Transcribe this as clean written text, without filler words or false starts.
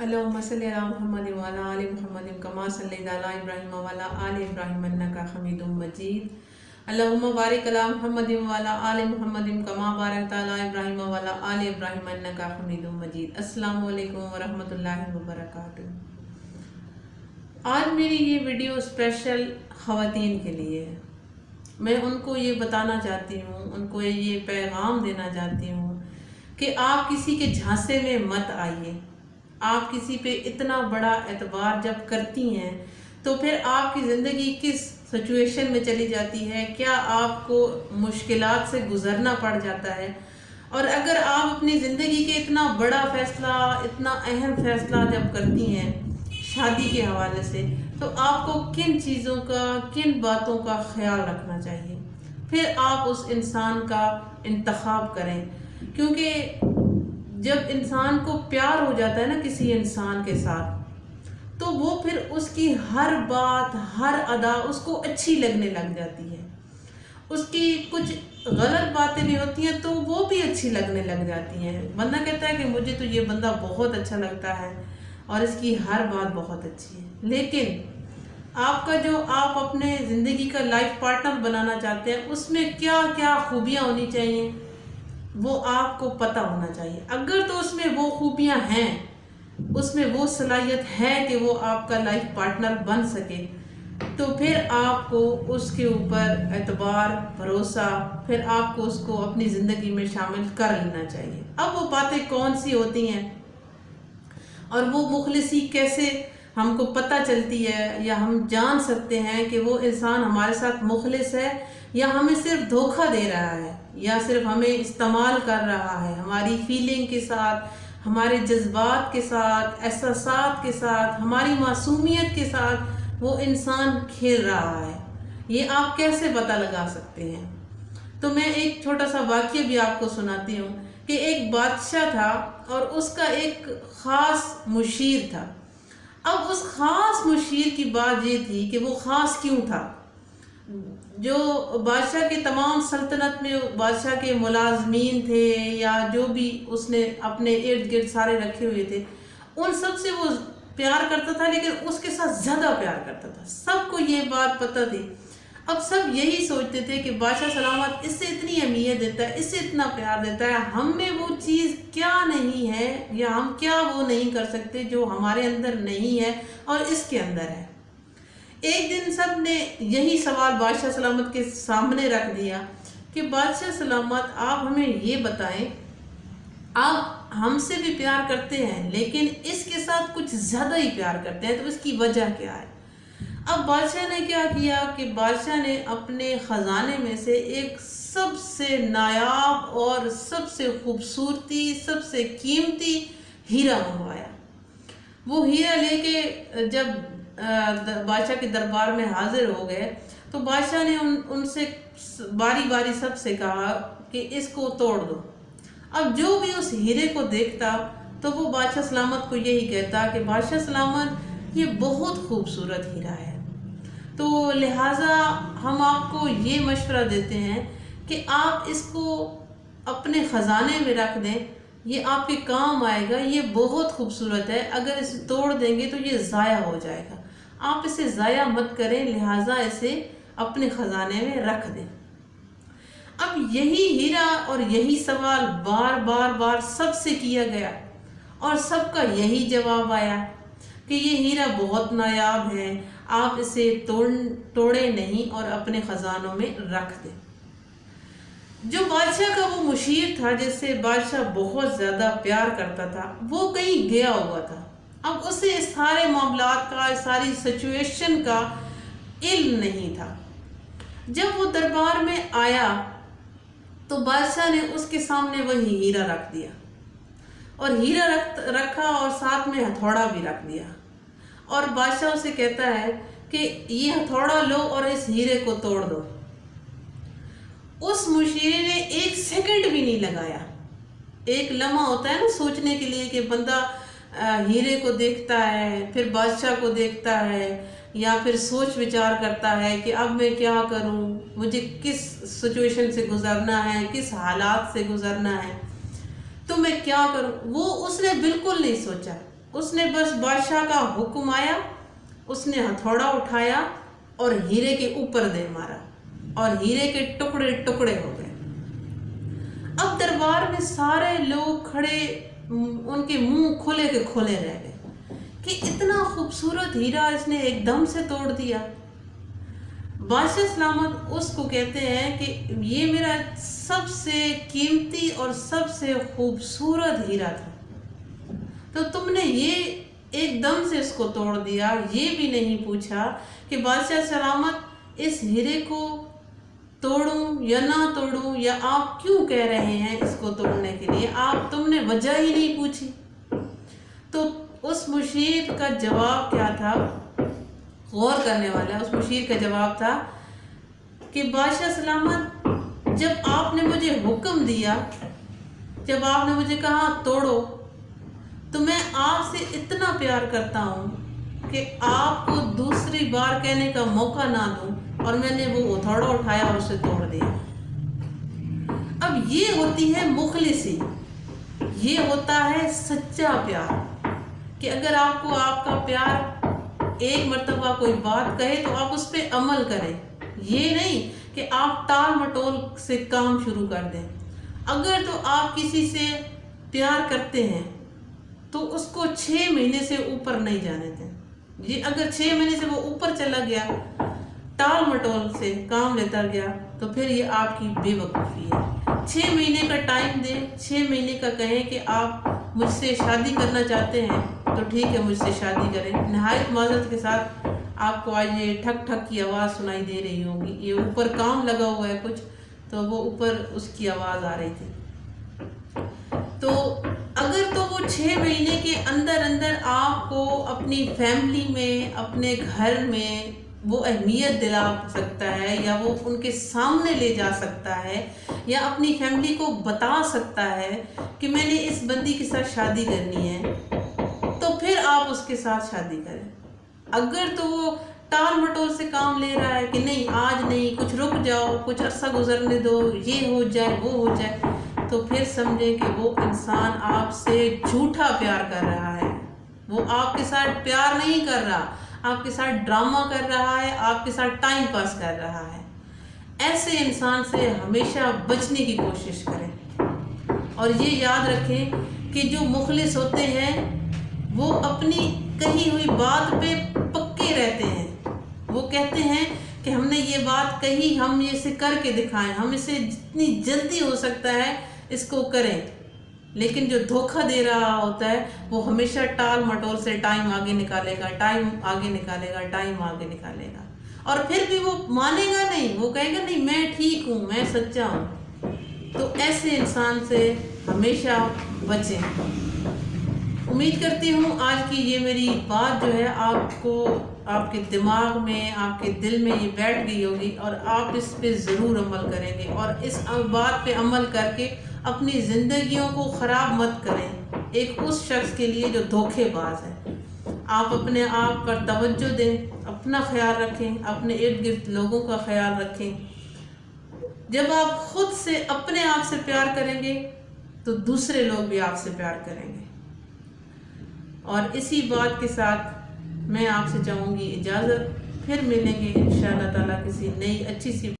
اللهم صل على محمد وعلى آل محمد كما صليت على إبراهيم وعلى آل إبراهيم إنك حميد مجيد. اللهم بارك على محمد وعلى آل محمد كما باركت على إبراهيم وعلى آل إبراهيم إنك حميد مجيد. السلام علیکم ورحمۃ اللہ وبرکاتہ. آج میری یہ ویڈیو اسپیشل خواتین کے لیے ہے. میں ان کو یہ بتانا چاہتی ہوں، ان کو یہ پیغام دینا چاہتی ہوں کہ آپ کسی کے جھانسے میں مت آئیے. آپ کسی پہ اتنا بڑا اعتبار جب کرتی ہیں تو پھر آپ کی زندگی کس سچویشن میں چلی جاتی ہے، کیا آپ کو مشکلات سے گزرنا پڑ جاتا ہے. اور اگر آپ اپنی زندگی کے اتنا بڑا فیصلہ، اتنا اہم فیصلہ جب کرتی ہیں شادی کے حوالے سے، تو آپ کو کن چیزوں کا، کن باتوں کا خیال رکھنا چاہیے. پھر آپ اس انسان کا انتخاب کریں، کیونکہ جب انسان کو پیار ہو جاتا ہے نا کسی انسان کے ساتھ، تو وہ پھر اس کی ہر بات، ہر ادا اس کو اچھی لگنے لگ جاتی ہے. اس کی کچھ غلط باتیں بھی ہوتی ہیں تو وہ بھی اچھی لگنے لگ جاتی ہیں. بندہ کہتا ہے کہ مجھے تو یہ بندہ بہت اچھا لگتا ہے اور اس کی ہر بات بہت اچھی ہے. لیکن آپ کا جو آپ اپنے زندگی کا لائف پارٹنر بنانا چاہتے ہیں، اس میں کیا کیا خوبیاں ہونی چاہیے وہ آپ کو پتہ ہونا چاہیے. اگر تو اس میں وہ خوبیاں ہیں، اس میں وہ صلاحیت ہے کہ وہ آپ کا لائف پارٹنر بن سکے، تو پھر آپ کو اس کے اوپر اعتبار، بھروسہ، پھر آپ کو اس کو اپنی زندگی میں شامل کر لینا چاہیے. اب وہ باتیں کون سی ہوتی ہیں اور وہ مخلصی کیسے ہم کو پتہ چلتی ہے، یا ہم جان سکتے ہیں کہ وہ انسان ہمارے ساتھ مخلص ہے یا ہمیں صرف دھوکہ دے رہا ہے، یا صرف ہمیں استعمال کر رہا ہے. ہماری فیلنگ کے ساتھ، ہمارے جذبات کے ساتھ، احساسات کے ساتھ، ہماری معصومیت کے ساتھ وہ انسان کھیل رہا ہے. یہ آپ کیسے پتہ لگا سکتے ہیں؟ تو میں ایک چھوٹا سا واقعہ بھی آپ کو سناتی ہوں کہ ایک بادشاہ تھا اور اس کا ایک خاص مشیر تھا. اب اس خاص مشیر کی بات یہ تھی کہ وہ خاص کیوں تھا. جو بادشاہ کے تمام سلطنت میں بادشاہ کے ملازمین تھے، یا جو بھی اس نے اپنے ارد گرد سارے رکھے ہوئے تھے، ان سب سے وہ پیار کرتا تھا، لیکن اس کے ساتھ زیادہ پیار کرتا تھا. سب کو یہ بات پتہ تھی. اب سب یہی سوچتے تھے کہ بادشاہ سلامت اس سے اتنی اہمیت دیتا ہے، اس سے اتنا پیار دیتا ہے، ہم میں وہ چیز کیا نہیں ہے، یا ہم کیا وہ نہیں کر سکتے جو ہمارے اندر نہیں ہے اور اس کے اندر ہے. ایک دن سب نے یہی سوال بادشاہ سلامت کے سامنے رکھ دیا کہ بادشاہ سلامت آپ ہمیں یہ بتائیں، آپ ہم سے بھی پیار کرتے ہیں لیکن اس کے ساتھ کچھ زیادہ ہی پیار کرتے ہیں، تو اس کی وجہ کیا ہے؟ اب بادشاہ نے کیا کیا کہ بادشاہ نے اپنے خزانے میں سے ایک سب سے نایاب اور سب سے خوبصورتی، سب سے قیمتی ہیرا منگوایا. وہ ہیرا لے کے جب بادشاہ کے دربار میں حاضر ہو گئے تو بادشاہ نے ان سے باری باری سب سے کہا کہ اس کو توڑ دو. اب جو بھی اس ہیرے کو دیکھتا تو وہ بادشاہ سلامت کو یہی کہتا کہ بادشاہ سلامت یہ بہت خوبصورت ہیرا ہے. تو لہٰذا ہم آپ کو یہ مشورہ دیتے ہیں کہ آپ اس کو اپنے خزانے میں رکھ دیں، یہ آپ کے کام آئے گا، یہ بہت خوبصورت ہے. اگر اسے توڑ دیں گے تو یہ ضائع ہو جائے گا. آپ اسے ضائع مت کریں، لہٰذا اسے اپنے خزانے میں رکھ دیں. اب یہی ہیرا اور یہی سوال بار بار بار سب سے کیا گیا اور سب کا یہی جواب آیا کہ یہ ہیرا بہت نایاب ہے، آپ اسے توڑے نہیں اور اپنے خزانوں میں رکھ دیں. جو بادشاہ کا وہ مشیر تھا جس سے بادشاہ بہت زیادہ پیار کرتا تھا، وہ کہیں گیا ہوا تھا. اب اسے اس سارے معاملات کا، اس ساری سچویشن کا علم نہیں تھا. جب وہ دربار میں آیا تو بادشاہ نے اس کے سامنے وہی ہیرا رکھ دیا، اور ہیرا رکھا اور ساتھ میں ہتھوڑا بھی رکھ دیا، اور بادشاہ اسے کہتا ہے کہ یہ ہتھوڑا لو اور اس ہیرے کو توڑ دو. اس مشیر نے ایک سیکنڈ بھی نہیں لگایا. ایک لمحہ ہوتا ہے نا سوچنے کے لیے کہ بندہ ہیرے کو دیکھتا ہے، پھر بادشاہ کو دیکھتا ہے، یا پھر سوچ وچار کرتا ہے کہ اب میں کیا کروں، مجھے کس سچویشن سے گزرنا ہے، کس حالات سے گزرنا ہے، تو میں کیا کروں. وہ اس نے بالکل نہیں سوچا. اس نے بس بادشاہ کا حکم آیا، اس نے ہتھوڑا اٹھایا اور ہیرے کے اوپر دے مارا اور ہیرے کے ٹکڑے ٹکڑے ہو گئے۔ اب دربار میں سارے لوگ کھڑے، ان کے منہ کھلے کے کھلے رہ گئے کہ اتنا خوبصورت ہیرا اس نے ایک دم سے توڑ دیا۔ بادشاہ سلامت اس کو کہتے ہیں کہ یہ میرا سب سے قیمتی اور سب سے خوبصورت ہیرا تھا، تو تم نے یہ ایک دم سے اس کو توڑ دیا، یہ بھی نہیں پوچھا کہ بادشاہ سلامت اس ہیرے کو توڑوں یا نہ توڑوں، یا آپ کیوں کہہ رہے ہیں اس کو توڑنے کے لیے، تم نے وجہ ہی نہیں پوچھی۔ تو اس مشیر کا جواب کیا تھا؟ غور کرنے والا اس مشیر کا جواب تھا کہ بادشاہ سلامت، جب آپ نے مجھے حکم دیا، جب آپ نے مجھے کہا توڑو، تو میں آپ سے اتنا پیار کرتا ہوں کہ آپ کو دوسری بار کہنے کا موقع نہ دوں، اور میں نے وہ ہتھوڑا اٹھایا اور اسے توڑ دیا۔ اب یہ ہوتی ہے مخلصی، یہ ہوتا ہے سچا پیار، کہ اگر آپ کو آپ کا پیار ایک مرتبہ کوئی بات کہے تو آپ اس پہ عمل کریں، یہ نہیں کہ آپ ٹال مٹول سے کام شروع کر دیں۔ اگر تو آپ کسی سے پیار کرتے ہیں تو اس کو 6 مہینے سے اوپر نہیں جانے دیں۔ یہ اگر 6 مہینے سے وہ اوپر چلا گیا، ٹال مٹول سے کام لیتا گیا، تو پھر یہ آپ کی بے وقوفی ہے۔ 6 مہینے کا ٹائم دیں، 6 مہینے کا کہیں کہ آپ مجھ سے شادی کرنا چاہتے ہیں تو ٹھیک ہے، مجھ سے شادی کریں۔ نہایت معذرت کے ساتھ آپ کو آج یہ ٹھک ٹھک کی آواز سنائی دے رہی ہوگی، یہ اوپر کام لگا ہوا ہے کچھ، تو وہ اوپر اس کی آواز آ رہی تھی۔ تو اگر تو وہ 6 مہینے کے اندر آپ کو اپنی فیملی میں، اپنے گھر میں وہ اہمیت دلا سکتا ہے، یا وہ ان کے سامنے لے جا سکتا ہے، یا اپنی فیملی کو بتا سکتا ہے کہ میں نے اس بندی کے ساتھ شادی کرنی ہے، تو پھر آپ اس کے ساتھ شادی کریں۔ اگر تو وہ ٹال مٹول سے کام لے رہا ہے کہ نہیں آج نہیں، کچھ رک جاؤ، کچھ عرصہ گزرنے دو، یہ ہو جائے وہ ہو جائے، تو پھر سمجھیں کہ وہ انسان آپ سے جھوٹا پیار کر رہا ہے، وہ آپ کے ساتھ پیار نہیں کر رہا، آپ کے ساتھ ڈرامہ کر رہا ہے، آپ کے ساتھ ٹائم پاس کر رہا ہے۔ ایسے انسان سے ہمیشہ بچنے کی کوشش کریں، اور یہ یاد رکھیں کہ جو مخلص ہوتے ہیں وہ اپنی کہی ہوئی بات پہ پکے رہتے ہیں، وہ کہتے ہیں کہ ہم نے یہ بات کہی، ہم اسے کر کے دکھائیں، ہم اسے جتنی جلدی ہو سکتا ہے اس کو کریں۔ لیکن جو دھوکہ دے رہا ہوتا ہے وہ ہمیشہ ٹال مٹول سے ٹائم آگے نکالے گا، ٹائم آگے نکالے گا، ٹائم آگے نکالے گا، اور پھر بھی وہ مانے گا نہیں، وہ کہے گا نہیں میں ٹھیک ہوں، میں سچا ہوں۔ تو ایسے انسان سے ہمیشہ بچیں۔ امید کرتی ہوں آج کی یہ میری بات جو ہے آپ کو، آپ کے دماغ میں، آپ کے دل میں یہ بیٹھ گئی ہوگی، اور آپ اس پہ ضرور عمل کریں گے، اور اس بات پہ عمل کر کے اپنی زندگیوں کو خراب مت کریں ایک اس شخص کے لیے جو دھوکے باز ہے۔ آپ اپنے آپ پر توجہ دیں، اپنا خیال رکھیں، اپنے ارد گرد لوگوں کا خیال رکھیں۔ جب آپ خود سے اپنے آپ سے پیار کریں گے تو دوسرے لوگ بھی آپ سے پیار کریں گے۔ اور اسی بات کے ساتھ میں آپ سے چاہوں گی اجازت، پھر ملیں گے انشاءاللہ تعالیٰ کسی نئی اچھی سی